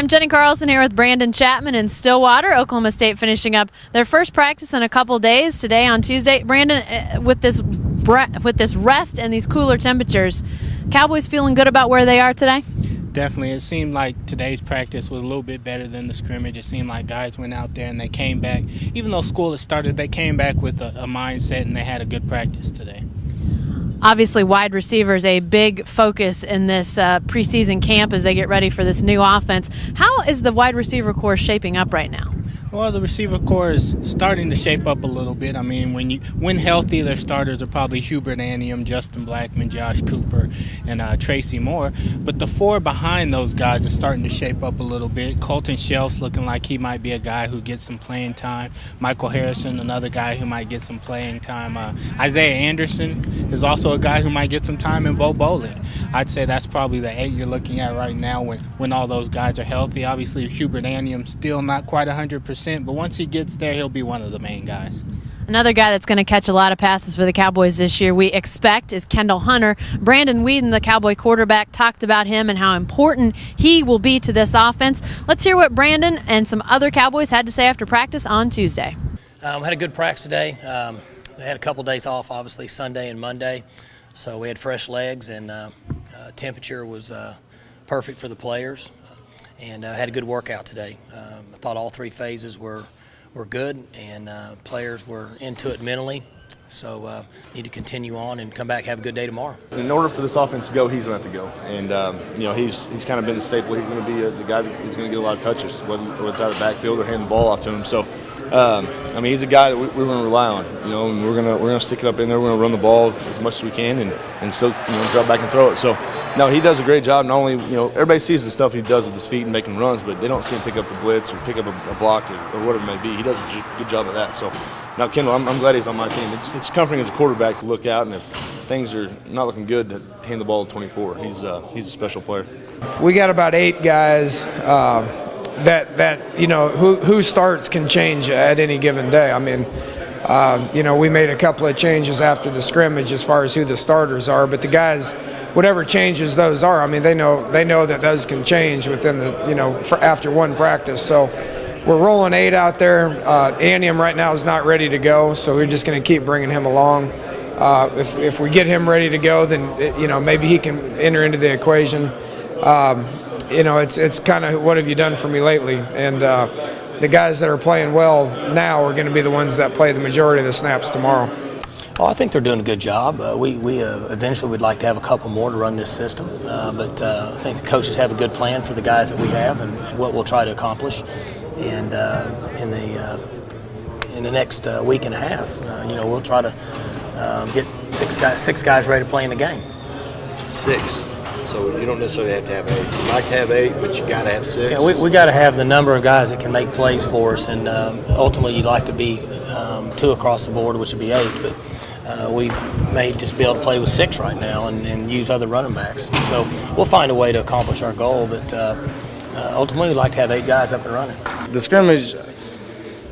I'm Jenny Carlson here with Brandon Chatmon in Stillwater. Oklahoma State finishing up their first practice in a couple days today on Tuesday. Brandon, with this rest and these cooler temperatures, Cowboys feeling good about where they are today? Definitely. It seemed like today's practice was a little bit better than the scrimmage. It seemed like guys went out there and they came back. Even though school had started, they came back with a mindset and they had a good practice today. Obviously, wide receiver is a big focus in this preseason camp as they get ready for this new offense. How is the wide receiver core shaping up right now? Well, the receiver core is starting to shape up a little bit. I mean, when healthy, their starters are probably Hubert Anium, Justin Blackman, Josh Cooper, and Tracy Moore. But the four behind those guys are starting to shape up a little bit. Colton Shelf's looking like he might be a guy who gets some playing time. Michael Harrison, another guy who might get some playing time. Isaiah Anderson is also a guy who might get some time, and Bo Bowling. I'd say that's probably the 8 you're looking at right now when all those guys are healthy. Obviously, Hubert Anium still not quite 100%. But once he gets there, he'll be one of the main guys. Another guy that's going to catch a lot of passes for the Cowboys this year, we expect, is Kendall Hunter. Brandon Whedon, the Cowboy quarterback, talked about him and how important he will be to this offense. Let's hear what Brandon and some other Cowboys had to say after practice on Tuesday. We had a good practice today. We had a couple days off, obviously, Sunday and Monday. So we had fresh legs, and temperature was perfect for the players. And had a good workout today. I thought all three phases were good, and players were into it mentally. So need to continue on and come back, have a good day tomorrow. In order for this offense to go, he's going to have to go. And, he's kind of been the staple. He's going to be the guy that he's going to get a lot of touches, whether it's out of the backfield or handing the ball off to him. So, he's a guy that we're going to rely on, and we're going to stick it up in there. We're going to run the ball as much as we can and still, drop back and throw it. So, no, he does a great job. Not only, everybody sees the stuff he does with his feet and making runs, but they don't see him pick up the blitz or pick up a block or whatever it may be. He does a good job of that. So, now, Kendall, I'm glad he's on my team. It's comforting as a quarterback to look out, and if things are not looking good, to hand the ball to 24. He's a special player. We got about 8 guys who starts can change at any given day. I mean, we made a couple of changes after the scrimmage as far as who the starters are, but the guys, whatever changes those are, I mean, they know that those can change within after one practice. So we're rolling 8 out there. Anium right now is not ready to go, so we're just going to keep bringing him along. If we get him ready to go, then maybe he can enter into the equation. It's kind of what have you done for me lately, and the guys that are playing well now are going to be the ones that play the majority of the snaps tomorrow. Well, I think they're doing a good job. We eventually would like to have a couple more to run this system, but I think the coaches have a good plan for the guys that we have and what we'll try to accomplish. And in the next week and a half, we'll try to get six guys ready to play in the game. 6. So you don't necessarily have to have 8. You like to have 8, but you got to have 6. Yeah, we got to have the number of guys that can make plays for us, and ultimately you'd like to be 2 across the board, which would be 8. But we may just be able to play with 6 right now and use other running backs. So we'll find a way to accomplish our goal, but ultimately we'd like to have 8 guys up and running. The scrimmage,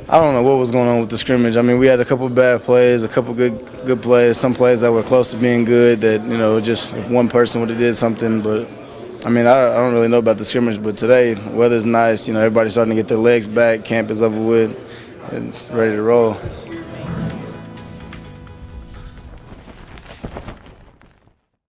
I don't know what was going on with the scrimmage. I mean, we had a couple of bad plays, a couple good plays, some plays that were close to being good that, just if one person would have did something. But, I mean, I don't really know about the scrimmage. But today, weather's nice. Everybody's starting to get their legs back. Camp is over with and ready to roll.